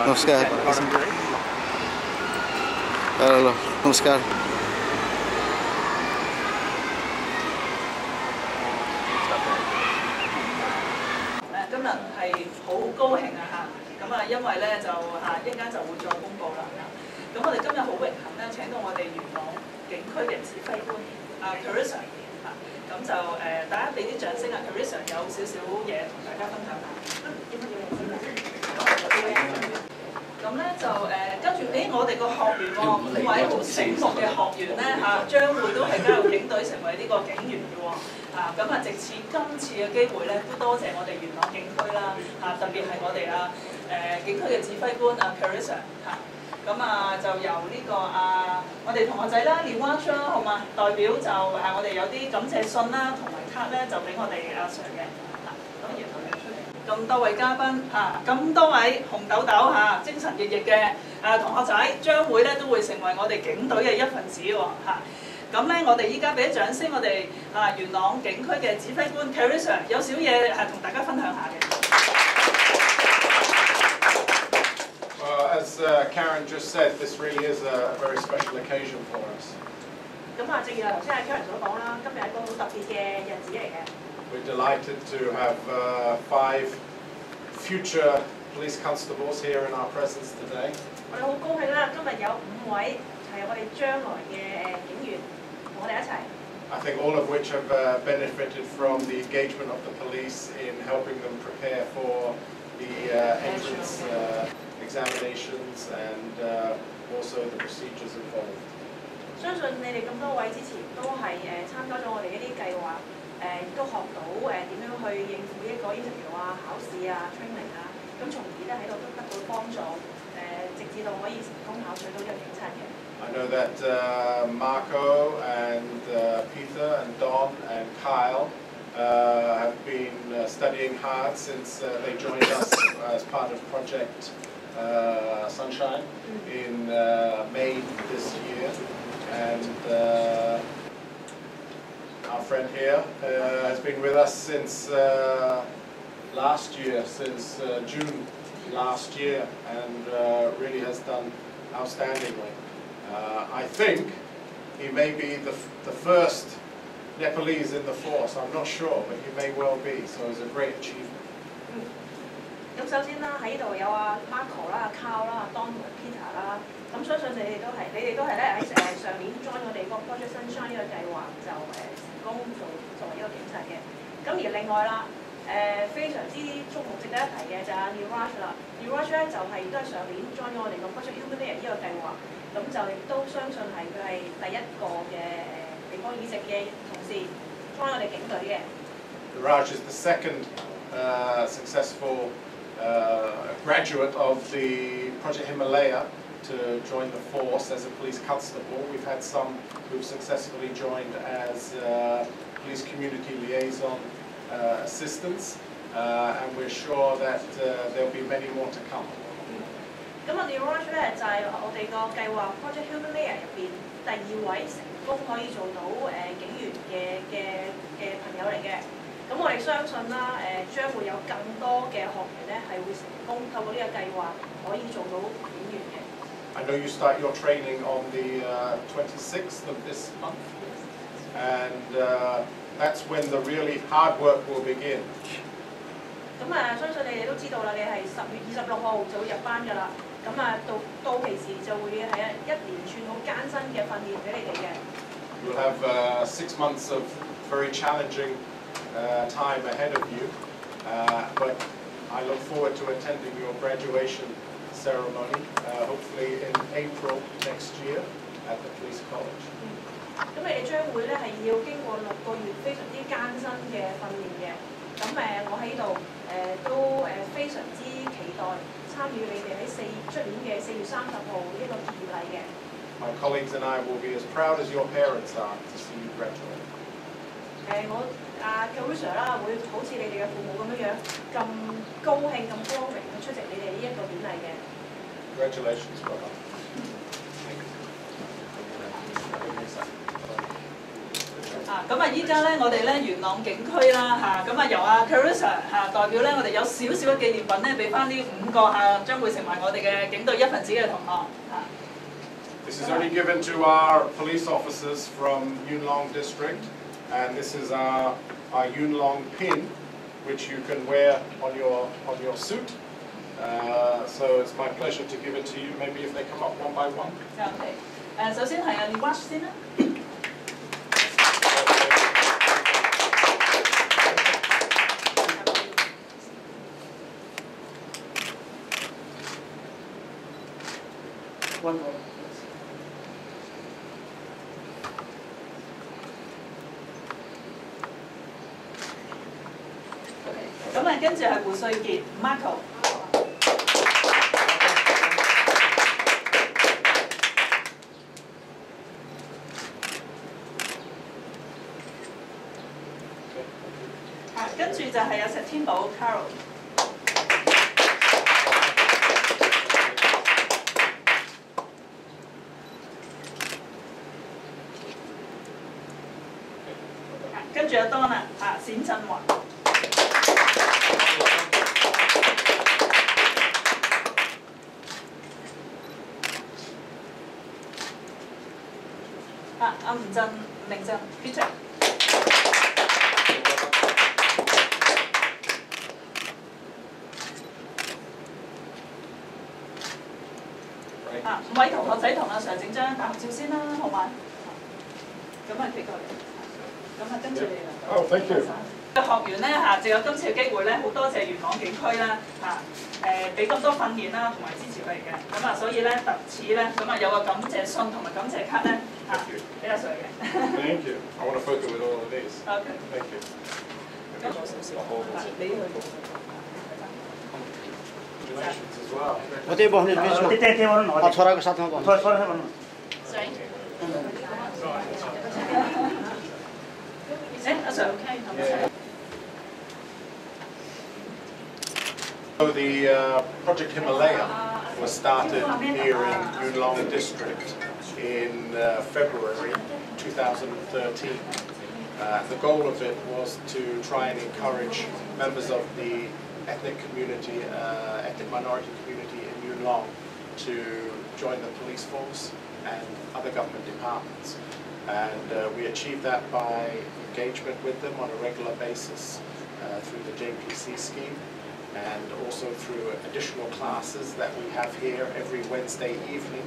नमस्कार hello नमस्कार今日係好高興啊嚇！咁啊，因為咧就一陣間就會再公佈啦。咁我哋今日好榮幸咧請到我哋元朗警區嘅指揮官Carissa 嚇，咁就大家俾啲掌聲啊 ！Carissa 有少少嘢同大家分享下。咁咧就跟住，我哋個學員喎，5位好醒目嘅學員咧將會都係加入警隊成為呢個警員嘅喎。咁藉此今次嘅機會咧，都多謝我哋元朗警區啦特別係我哋警區嘅指揮官Carissa 咁就由呢個我哋同學仔啦 Liwash 啦，好嘛？代表就我哋有啲感謝信啦，同埋卡咧就俾我哋Sir 嘅咁然後出嚟。咁多位嘉賓咁多位紅豆豆精神奕奕嘅同學仔，將會咧都會成為我哋警隊嘅一份子喎咁咧，我哋依家俾啲掌聲，我哋元朗警區嘅指揮官 Carissa 有少嘢同大家分享下嘅。As Karen just said, this really is a very special occasion for us. 咁正如頭先Karen 所講啦，今日係一個好特別嘅日子嚟嘅。We're delighted to have 5 future police constables here in our presence today. 我哋好高興啦，今日有5位係我哋將來嘅警員。I think all of which have benefited from the engagement of the police in helping them prepare for the entrance examinations and also the procedures involved. 相信你哋咁多位之前都係參加咗我哋一啲計劃，都學到點樣去應付一個 interview 考試training咁從而咧喺度都得到幫助，直至到可以成功考取到呢個警察嘅。I know that Marco and Peter and Don and Kyle have been studying hard since they joined us as part of Project Sunshine in May this year. And our friend here has been with us since last year, since June last year, and really has done outstandingly. I think he may be the first Nepalese in the force. I'm not sure, but he may well be. So it's a great achievement. 咁首先啦，喺度有Marco 啦、Carl 啦、Don 同埋 Peter 啦。咁相信你哋都係咧喺上年 join 我哋個 Project Sunshine 呢個計劃就成功作為一個警察嘅。咁而另外啦，非常之矚目值得一提嘅就係Liwash 啦。Liwash 咧就係都係上年 join 咗我哋個 Project Humanity 呢個計劃。咁就亦都相信係佢係第一個嘅地方議席嘅同事 join 我哋警隊嘅。Raj is the second successful graduate of the Project Himalaya to join the force as a police constable. We've had some who've successfully joined as police community liaison assistants, and we're sure that there'll be many more to come. 咁我哋 Liwash 咧就係我哋個計劃 Project Humanity 入邊第2位成功可以做到警員嘅朋友嚟嘅。咁我哋相信啦，將會有更多嘅學員咧係會成功透過呢個計劃可以做到警員嘅。I know you start your training on the 26th of this month, and that's when the really hard work will begin. 咁相信你哋都知道啦，你係10月26號就會入班㗎啦。咁到期時就會係一連串好艱辛嘅訓練俾你哋嘅。You'll have 6 months of very challenging time ahead of you, but I look forward to attending your graduation ceremony, hopefully in April next year at the Police College. 咁你哋將會咧係要經過6個月非常之艱辛嘅訓練嘅。咁我喺度都非常之期待參與你哋喺出年嘅4月30號呢個結業禮嘅。My colleagues and I will be as proud as your parents are to see you graduate. 我Carissa 啦，會好似你哋嘅父母咁樣咁高興、咁光榮去出席你哋呢一個典禮嘅。Congratulations, brother. 咁啊，依家咧我哋咧元朗警區啦嚇，咁啊由阿 Carissa 代表咧，我哋有少少嘅紀念品咧，俾翻呢5個將會成為我哋嘅警隊一份子嘅同學嚇。This is only given to our police officers from Yuen Long District, and this is our Yuen Long pin, which you can wear on your suit. So it's my pleasure to give it to you. Maybe if they come up one by one. OK，首先係阿 Wash 先啦。One more. OK，咁啊，跟住係胡瑞傑 Marco。跟住就係阿石天寶 Carol。跟住阿 Donna 冼振華。阿吳明正 Peter。5位同學仔同阿 Sir 整張大合照先啦，好嘛？咁啊，企過嚟，咁啊，跟住你啦。Oh, thank you. 學員咧藉有今次嘅機會咧，好多謝元朗警區啦俾咁多訓練啦，同埋支持佢哋嘅。咁啊，所以咧特此咧，咁啊有個感謝信同埋感謝卡咧俾阿 Sir 嘅。Thank you. I want to photo with all of these. OK。Thank you. 跟住少少，你去。Congratulations as well. म त्यही बस्ने बिचमा छोराको साथमा बस्नु So the Project Himalaya was started here in Yuen Long District in February 2013. The goal of it was to try and encourage members of the ethnic community, ethnic minority community in Yuen Long to join the police force and other government departments. And we achieved that by engagement with them on a regular basis through the JPC scheme, and also through additional classes that we have here every Wednesday evening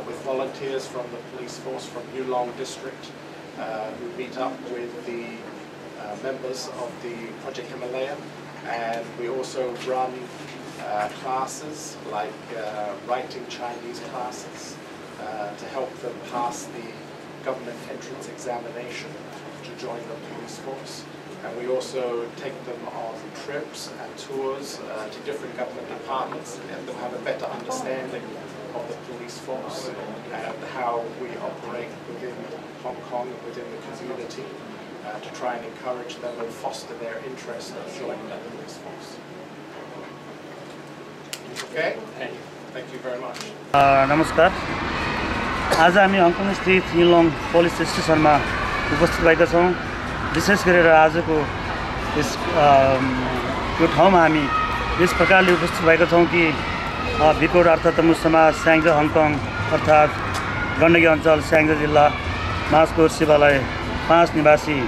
with volunteers from the police force from Yuen Long District who meet up with the members of the Project Himalaya. And we also run classes like writing Chinese classes to help them pass the government entrance examination to join the police force. And we also take them on trips and tours to different government departments and them have a better understanding of the police force and how we operate within Hong Kong and within the community to try and encourage them and foster their interest in joining the police force. Okay? Thank you very much. नमस्कार आज हामी Hong Kong स्थित युन long police स्टेसनमा उपस्थित भएका छौँ। विशेष गरेर आजको यो ठाउँमा हामी यस प्रकारले उपस्थित भएका छौँ कि बिकोड अर्थात् तमु समाज स्याङ्जा हङकङ अर्थात् गण्डकी अञ्चल स्याङ्जा जिल्ला मासकोट शिवालय 5 निवासी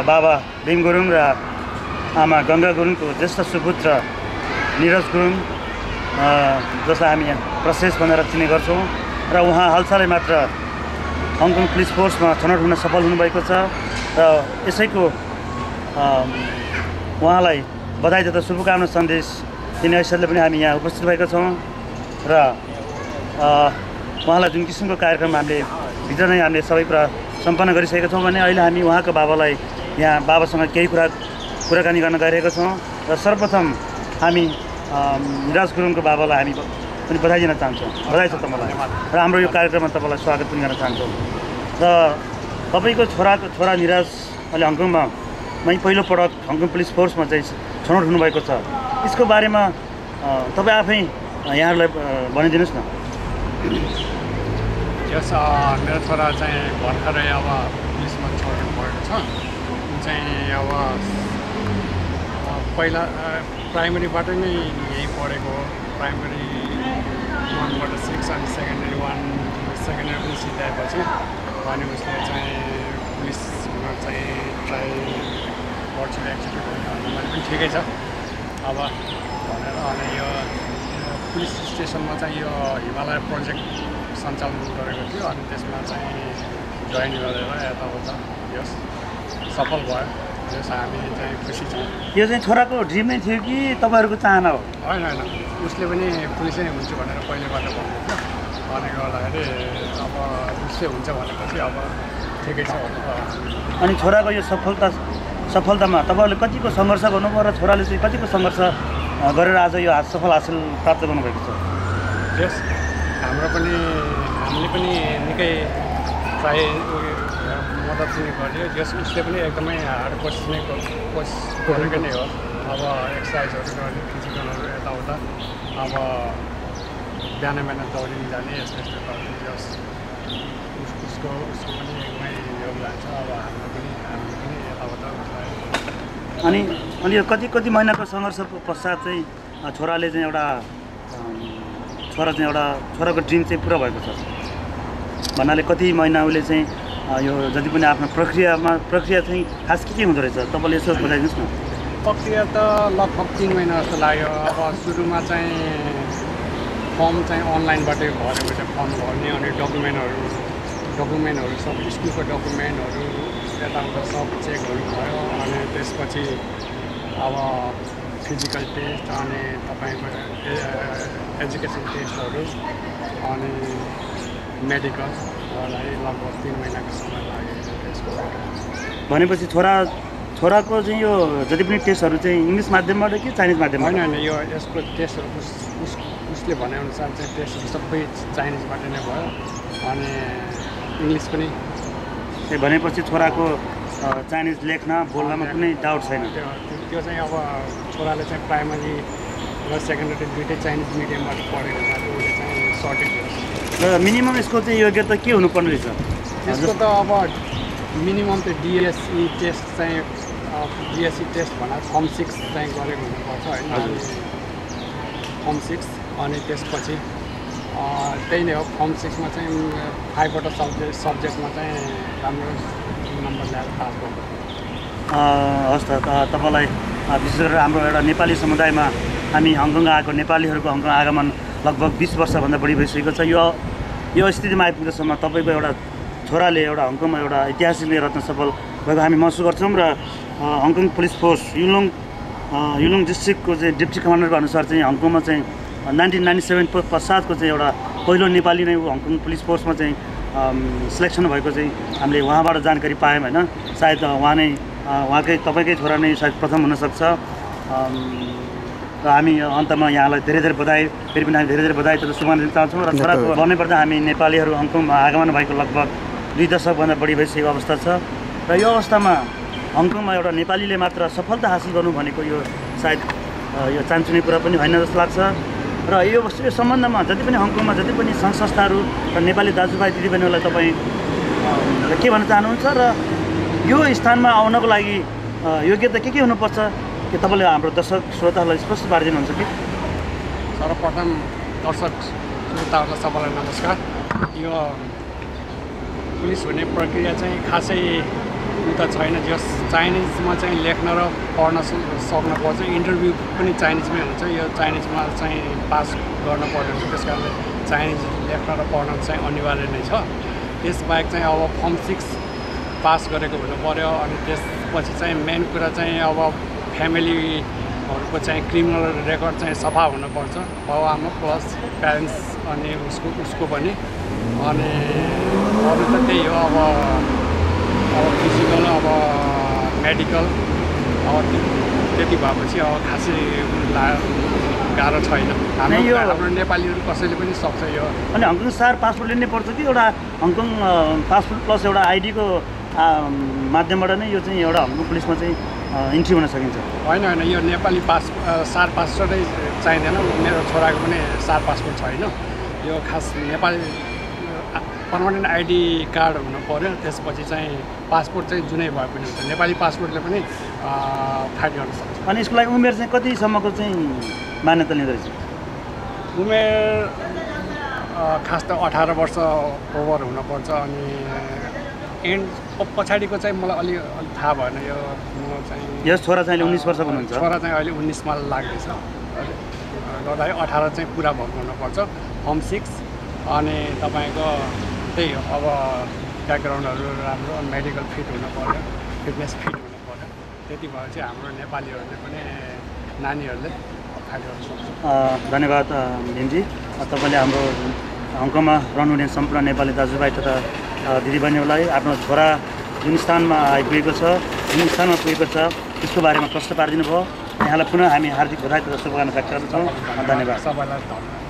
बाबा भीम गुरुङ र आमा गङ्गा गुरुङको ज्येष्ठ सुपुत्र निरज गुरुङ जसलाई हामी प्रशेष भनेर चिन्ने गर्छौँ र उहाँ हालसालै मात्र हङकङ पुलिस फोर्समा छनौट हुन सफल हुनुभएको छ र यसैको उहाँलाई बधाई तथा शुभकामना सन्देश दिने हैसियतले पनि हामी यहाँ उपस्थित भएका छौँ र उहाँलाई जुन किसिमको कार्यक्रम हामीले भित्र नै हामीले सबै कुरा सम्पन्न गरिसकेका छौँ भने अहिले हामी उहाँको बाबालाई यहाँ बाबासँग केही कुराकानी गर्न गइरहेका छौँ र सर्वप्रथम हामी निराज गुरुङको बाबालाई हामी पनि बधाई दिन चाहन्छौँ। बधाई छ तपाईँलाई र हाम्रो यो कार्यक्रममा तपाईँलाई स्वागत पनि गर्न चाहन्छौँ। र तपाईँको छोरा निराज अहिले हङकङमा पहिलो पटक हङकङ पुलिस फोर्समा चाहिँ छनौट हुनुभएको छ। यसको बारेमा तपाईँ आफै यहाँहरूलाई भनिदिनुहोस् न। यस मेरो छोरा चाहिँ भर्खरै अब पुलिसमा छोड्नु भयो छ चाहिँ अब पहिला प्राइमेरीबाट नै यही पढेको प्राइमेरी 1बाट 6 अनि सेकेन्डरी 1 सेकेन्डरी पनि सिधाएपछि अनि उसले चाहिँ पुलिसमा चाहिँ ट्राई गर्छु एक्चुली मैले पनि ठिकै छ अब भनेर अनि यो पुलिस स्टेसनमा चाहिँ यो हिमालय प्रोजेक्ट सञ्चालन गरेको थियो अनि त्यसमा चाहिँ जोइन गरेर यताउता यस सफल भयो यस हामी चाहिँ खुसी छौँ। यो चाहिँ छोराको ड्रिम नै थियो कि तपाईँहरूको चाहना हो? होइन उसले पनि पुलिसै हुन्छु भनेर पहिलेबाट भन्दै थियो अनि गर्दाखेरि अब पुलिसै हुन्छ भनेपछि अब ठिकै छ। अनि छोराको यो सफलतामा तपाईँहरूले कतिको सङ्घर्ष गर्नुभयो र छोराले चाहिँ कतिको सङ्घर्ष गरेर आज यो सफल हासिल प्राप्त गर्नुभएको छ? यस हामीले पनि निकै ट्राई मद्दत पनि गरियो जस उसले पनि एकदमै हार्ड कोसिस गरेको नै हो। अब एक्सर्साइजहरू गर्ने फिजिकलहरू यताउता अब बिहान दौडिनु जाने यस्तो गर्ने जस उसको पनि एकदमै योगदान छ। अब हामी पनि यताउता अनि यो कति महिनाको सङ्घर्ष पश्चात चाहिँ छोराले चाहिँ छोराको ड्रिम चाहिँ पुरा भएको छ भन्नाले कति महिना उसले चाहिँ यो जति पनि आफ्नो प्रक्रिया चाहिँ खास के हुँदो रहेछ तपाईँले यसो बताइदिनुहोस् न। प्रक्रिया त लगभग 3 महिना जस्तो लाग्यो। अब सुरुमा चाहिँ फर्म चाहिँ अनलाइनबाटै भरेको छ फर्म भर्ने अनि डकुमेन्टहरू सब स्कुलको डकुमेन्टहरू यताउता सब चेकहरू भयो अनि त्यसपछि अब फिजिकल टेस्ट अनि तपाईँको एजुकेसन टेस्टहरू अनि मेडिकललाई लगभग 3 महिनाको समय लाग्यो त्यसको। भनेपछि छोराको चाहिँ यो जति पनि टेस्टहरू चाहिँ इङ्ग्लिस माध्यमबाट कि चाइनिज माध्यमबाट? होइन यो यसको टेस्टहरू उसले भनेअनुसार चाहिँ टेस्टहरू सबै चाइनिजबाट नै भयो अनि इङ्ग्लिस पनि। भनेपछि छोराको चाइनिज लेख्न बोल्नमा कुनै डाउट छैन? त्यो चाहिँ अब छोराले चाहिँ प्राइमरी र सेकेन्डरी दुइटै चाइनिज मिडियमबाट पढेको छ उसले चाहिँ सर्टेड हो। र मिनिमम यसको चाहिँ योग्यता के हुनुपर्ने रहेछ? यसको त अब मिनिमम त डिएसई टेस्ट चाहिँ डिएसई टेस्ट भन्दा फर्म 6 चाहिँ गरेको हुनुपर्छ होइन। फर्म 6 अनि त्यसपछि त्यही नै हो फर्म 6मा चाहिँ 5वटा सब्जेक्टमा चाहिँ राम्रो नम्बर ल्याएर पास गर्नु। हस् त तपाईँलाई विशेष गरेर हाम्रो एउटा नेपाली समुदायमा हामी हङकङ आएको नेपालीहरूको हङकङ आगमन लगभग 20 वर्षभन्दा बढी भइसकेको छ। यो स्थितिमा आइपुग्दासम्म तपाईँको एउटा छोराले एउटा हङकङमा एउटा ऐतिहासिक रत्न सफल भएको हामी महसुस गर्छौँ र हङकङ पुलिस फोर्स युलुङ डिस्ट्रिक्टको चाहिँ डिप्टी कमान्डरको अनुसार चाहिँ हङकङमा चाहिँ 1997 पश्चातको चाहिँ एउटा पहिलो नेपाली नै हङकङ पुलिस फोर्समा चाहिँ सिलेक्सन भएको चाहिँ हामीले उहाँबाट जानकारी पायौँ होइन। सायद उहाँ नै तपाईँकै छोरा नै सायद प्रथम हुनसक्छ र हामी अन्तमा यहाँलाई धेरै बधाई फेरि पनि हामी धेरै बधाई तथा शुभकामना दिन चाहन्छौँ। र छोराको भन्नुपर्दा हामी नेपालीहरू हङकङमा आगमन भएको लगभग 2 दशकभन्दा बढी भइसकेको अवस्था छ र यो अवस्थामा हङकङमा एउटा नेपालीले मात्र सफलता हासिल गर्नु भनेको यो सायद यो चान्चुने कुरा पनि होइन जस्तो लाग्छ। र यो सम्बन्धमा जति पनि हङकङमा जति पनि सङ्घ संस्थाहरू र नेपाली दाजुभाइ दिदीबहिनीहरूलाई तपाईँ के भन्न चाहनुहुन्छ र यो स्थानमा आउनको लागि योग्यता के हुनुपर्छ कि तपाईँले हाम्रो दर्शक श्रोताहरूलाई स्पष्ट पारिदिनुहुन्छ कि? सर्वप्रथम दर्शक श्रोताहरूलाई सबैलाई नमस्कार। यो पुलिस हुने प्रक्रिया चाहिँ खासै त छैन। जस चाइनिजमा चाहिँ लेख्न र पढ्न सक्नुपर्छ। इन्टरभ्यू पनि चाइनिजमै हुन्छ। यो चाइनिजमा चाहिँ पास गर्न पर्ने हुन्छ। त्यस कारणले चाइनिज लेख्न र पढ्न चाहिँ अनिवार्य नै छ। त्यसबाहेक चाहिँ अब फर्म 6 पास गरेको हुनु पर्यो अनि त्यसपछि चाहिँ मेन कुरा चाहिँ अब फ्यामिलीहरूको चाहिँ क्रिमिनल रेकर्ड चाहिँ सफा हुनुपर्छ बाबुआमा प्लस प्यारेन्ट्स अनि उसको पनि अनि अरू त त्यही हो। अब फिजिकल अब मेडिकल अब त्यति भएपछि अब खासै गाह्रो छैन। हाम्रो नेपालीहरू कसैले पनि सक्छ यो। अनि हङकङ स्टार पासपोर्ट लिनै पर्छ कि एउटा हङकङ पासपोर्ट प्लस एउटा आइडीको माध्यमबाट नै यो चाहिँ एउटा हङकङ पुलिसमा चाहिँ इन्ट्री हुन सकिन्छ? होइन यो नेपाली स्टार पासपोर्टै चाहिँदैन। मेरो छोराको पनि स्टार पासपोर्ट छैन। यो खास नेपाली पर्मानेन्ट आइडी कार्ड हुनु पऱ्यो त्यसपछि चाहिँ पासपोर्ट चाहिँ जुनै भए पनि हुन्छ नेपाली पासपोर्टले पनि फाइट गर्न सक्छ अनि यसको लागि उमेर चाहिँ कतिसम्मको चाहिँ मान्यता लिँदो रहेछ उमेर खास त 18 वर्ष ओभर हुनुपर्छ अनि एन्ड पछाडिको चाहिँ मलाई अलि थाहा भएन यो चाहिँ यस छोरा चाहिँ 19 वर्षको हुनुहुन्छ छोरा चाहिँ अहिले 19 मा लाग्दैछ गर्दाखेरि 18 चाहिँ पुरा भएको हुनुपर्छ फर्म 6 अनि तपाईँको त्यही हो अब ब्याकग्राउन्डहरू राम्रो मेडिकल फिट हुनु पर्यो फिटनेस फिट हुनु पर्यो त्यति भए चाहिँ हाम्रो नेपालीहरूले पनि नानीहरूले फाइट गर्न सक्छ धन्यवाद भीमजी तपाईँले हाम्रो हङकङमा रहनुहुने सम्पूर्ण नेपाली दाजुभाइ तथा दिदीबहिनीहरूलाई आफ्नो छोरा जुन स्थानमा आइपुगेको छ जुन स्थानमा पुगेको छ त्यसको बारेमा प्रश्न पारिदिनु भयो यहाँलाई पुनः हामी हार्दिक बधाई तथा शुभकामना व्यक्त गर्दछौँ धन्यवाद सबैलाई धन्यवाद